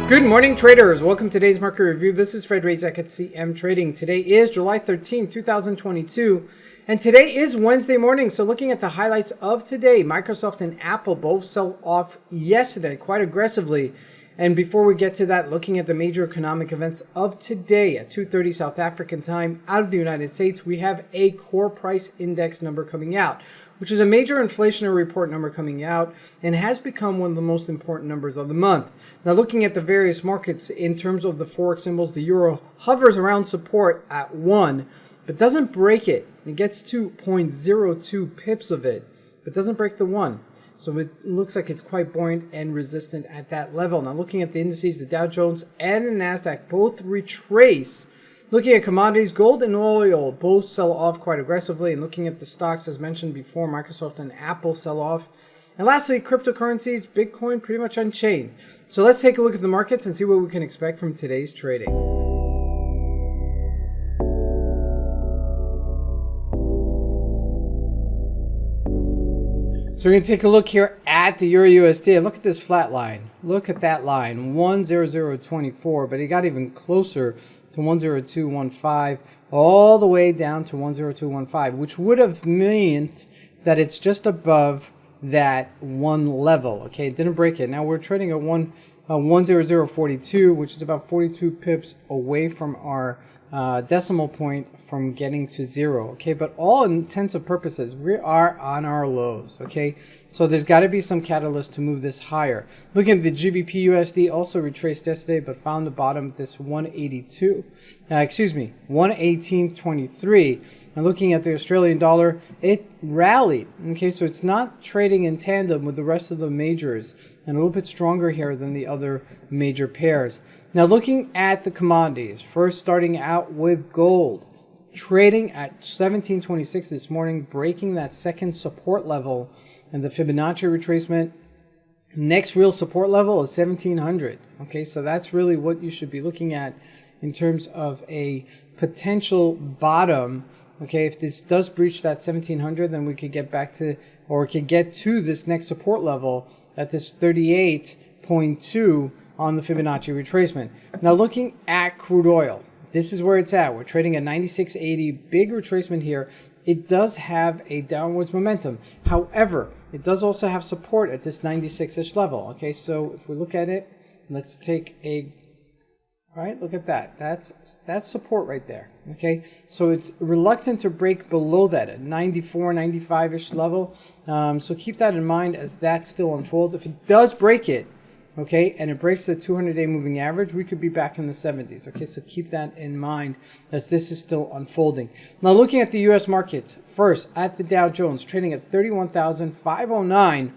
Good morning, traders. Welcome to today's market review. This is Fred Razak at CMTrading. Today is July 13, 2022, and today is Wednesday morning. So looking at the highlights of today, Microsoft and Apple both sell off yesterday quite aggressively. And before we get to that, looking at the major economic events of today at 2:30 South African time out of the United States, we have a core price index number coming out, which is a major inflationary report number coming out and has become one of the most important numbers of the month. Now, looking at the various markets in terms of the Forex symbols, the euro hovers around support at 1, but doesn't break it. It gets to 0.02 pips of it, but doesn't break the 1. So it looks like it's quite buoyant and resistant at that level. Now, looking at the indices, the Dow Jones and the NASDAQ both retrace. Looking at commodities, gold and oil both sell off quite aggressively. And looking at the stocks, as mentioned before, Microsoft and Apple sell off. And lastly, cryptocurrencies, Bitcoin pretty much unchanged. So let's take a look at the markets and see what we can expect from today's trading. So we're going to take a look here at the Euro USD. Look at this flat line. Look at that line, 10024, but it got even closer to 10215, all the way down to 10215, which would have meant that it's just above that one level. Okay, it didn't break it. Now we're trading at 10042, which is about 42 pips away from our decimal point from getting to 0. Okay, but all intents and purposes, we are on our lows. Okay, so there's got to be some catalyst to move this higher. Looking at the GBP USD, also retraced yesterday, but found the bottom this 118.23. And looking at the Australian dollar, it rallied. Okay, so it's not trading in tandem with the rest of the majors, and a little bit stronger here than the other major pairs. Now, looking at the commodities, first starting out with gold, trading at 1726 this morning, breaking that second support level and the Fibonacci retracement. Next real support level is 1700. Okay, so that's really what you should be looking at in terms of a potential bottom. Okay, if this does breach that 1700, then we could get back to, or we could get to this next support level at this 38.2 on the Fibonacci retracement. Now, looking at crude oil, this is where it's at. We're trading at 96.80, big retracement here. It does have a downwards momentum. However, it does also have support at this 96-ish level. Okay, so if we look at it, let's take a, all right, look at that. That's support right there. Okay, so it's reluctant to break below that at 94, 95-ish level. So keep that in mind as that still unfolds. If it does break it, okay, and it breaks the 200-day moving average, we could be back in the 70s. Okay, so keep that in mind as this is still unfolding. Now, looking at the U.S. markets, first at the Dow Jones, trading at 31,509.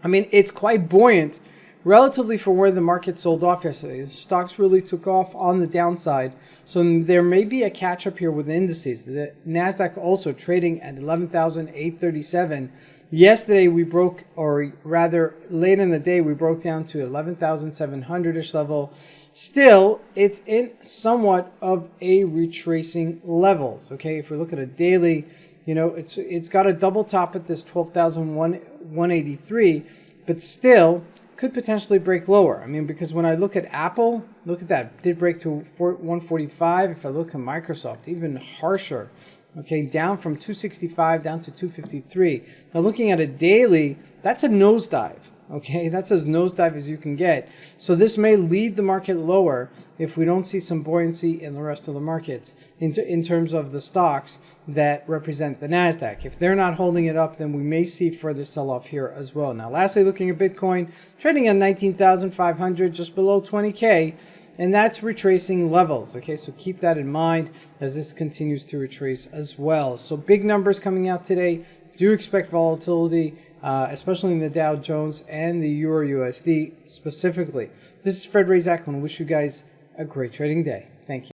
I mean, it's quite buoyant relatively for where the market sold off yesterday. The stocks really took off on the downside, so there may be a catch-up here with the indices. The NASDAQ also trading at 11,837. Yesterday we broke, or rather late in the day, we broke down to 11,700-ish level. Still, it's in somewhat of a retracing levels. Okay, if we look at a daily, you know, it's got a double top at this 12,183, but still could potentially break lower. I mean, because when I look at Apple, look at that, it did break to 145. If I look at Microsoft, even harsher. Okay, down from 265 down to 253. Now, looking at a daily, that's a nosedive. Okay, that's as nosedive as you can get. So this may lead the market lower if we don't see some buoyancy in the rest of the markets in terms of the stocks that represent the NASDAQ. If they're not holding it up, then we may see further sell-off here as well. Now, lastly, looking at Bitcoin, trading at 19,500, just below 20K. And that's retracing levels. Okay, so keep that in mind as this continues to retrace as well. So big numbers coming out today. Do expect volatility, especially in the Dow Jones and the Euro USD specifically. This is Fred Razak, and I wish you guys a great trading day. Thank you.